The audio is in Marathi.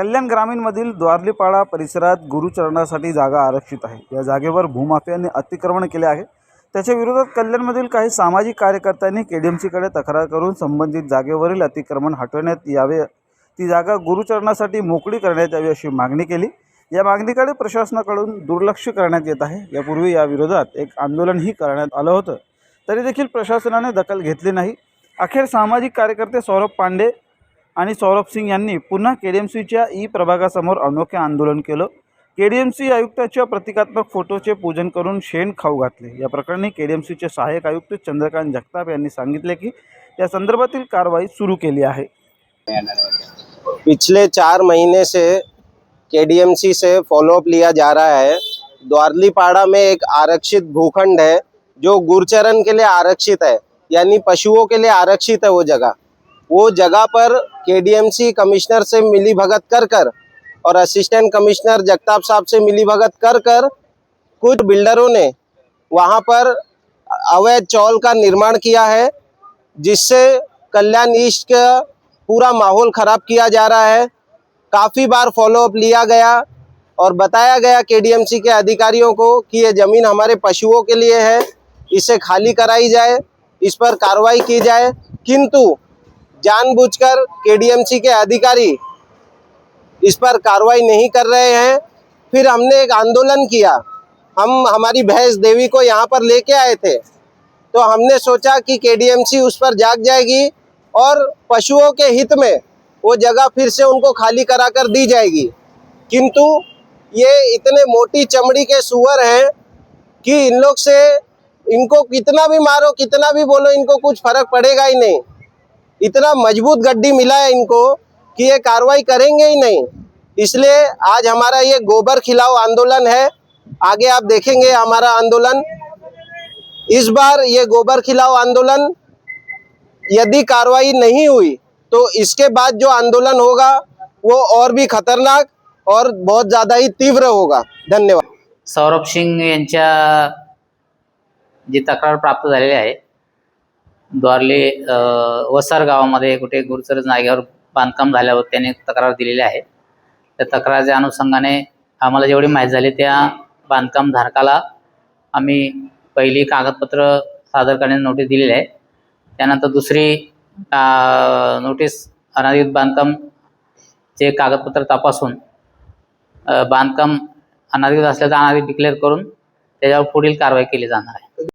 कल्याण ग्रामीणमधील द्वारलीपाडा परिसरात गुरुचरणासाठी जागा आरक्षित आहे। या जागेवर भूमाफियांनी अतिक्रमण केले आहे। त्याच्या विरोधात कल्याणमधील काही सामाजिक कार्यकर्त्यांनी केडीएमसीकडे तक्रार करून संबंधित जागेवरील अतिक्रमण हटवण्यात यावे, ती जागा गुरुचरणासाठी मोकळी करण्यात यावी अशी मागणी केली। या मागणीकडे प्रशासनाकडून दुर्लक्ष करण्यात येत आहे। यापूर्वी या विरोधात एक आंदोलनही करण्यात आलं होतं, तरी देखील प्रशासनाने दखल घेतली नाही। अखेर सामाजिक कार्यकर्ते सौरभ पांडे आणि सौरभ सिंग यांनी पुन्हा केडीएमसीच्या ई प्रभागासमोर अनोखे आंदोलन केलं। केडीएमसी आयुक्ताच्या प्रतिकात्मक फोटोचे पूजन करून शेण खाऊ घातले। या प्रकरणी केडीएमसीचे सहाय्यक आयुक्त चंद्रकांत जगताप यांनी सांगितले की या संदर्भातील कारवाई सुरू केली आहे। पिछले 4 महीने से केडीएमसी से फॉलोअप लिया जा रहा है। द्वारलीपाड़ा में एक आरक्षित भूखंड है जो गुरचरण के लिए आरक्षित है, यानी पशुओं के लिए आरक्षित है। वो जगह पर केडीएमसी कमिश्नर से मिली भगत कर और असिस्टेंट कमिश्नर जगताप साहब से मिली भगत कर कुछ बिल्डरों ने वहाँ पर अवैध चौल का निर्माण किया है, जिससे कल्याण ईस्ट का पूरा माहौल ख़राब किया जा रहा है। काफ़ी बार फॉलोअप लिया गया और बताया गया केडीएमसी के अधिकारियों को कि ये ज़मीन हमारे पशुओं के लिए है, इसे खाली कराई जाए, इस पर कार्रवाई की जाए, किंतु जानबूझकर केडीएमसी के अधिकारी इस पर कार्रवाई नहीं कर रहे हैं। फिर हमने एक आंदोलन किया। हम हमारी भैंस देवी को यहाँ पर लेके आए थे, तो हमने सोचा कि केडीएमसी उस पर जाग जाएगी और पशुओं के हित में वो जगह फिर से उनको खाली कराकर दी जाएगी। किंतु ये इतने मोटी चमड़ी के सुअर हैं कि इन लोग से इनको कितना भी मारो, कितना भी बोलो, इनको कुछ फर्क पड़ेगा ही नहीं। इतना मजबूत गड्डी मिला है इनको कि ये कार्रवाई करेंगे ही नहीं। इसलिए आज हमारा ये गोबर खिलाओ आंदोलन है। आगे आप देखेंगे हमारा आंदोलन। इस बार ये गोबर खिलाओ आंदोलन यदि कार्रवाई नहीं हुई तो इसके बाद जो आंदोलन होगा वो और भी खतरनाक और बहुत ज़्यादा ही तीव्र होगा। धन्यवाद। सौरभ सिंग यांच्या जी तक्रार प्राप्त झालेली आहे, द्वारली वसार गावामध्ये कुठे गुरुचरण जागेवर बांधकाम झाल्यावर त्यांनी तक्रार दिलेली आहे। त्या तक्रारीच्या अनुषंगाने आम्हाला जेवढी माहिती झाली त्या बांधकाम धारकाला आम्ही पहिली कागदपत्र सादर करण्याची नोटीस दिलेली आहे। त्यानंतर दुसरी नोटीस अनाधिकृत बांधकामचे कागदपत्र तपासून बांधकाम अनाधिकृत असल्याचा अनाधिकृत डिक्लेअर करून त्याच्यावर पुढील कारवाई केली जाणार आहे।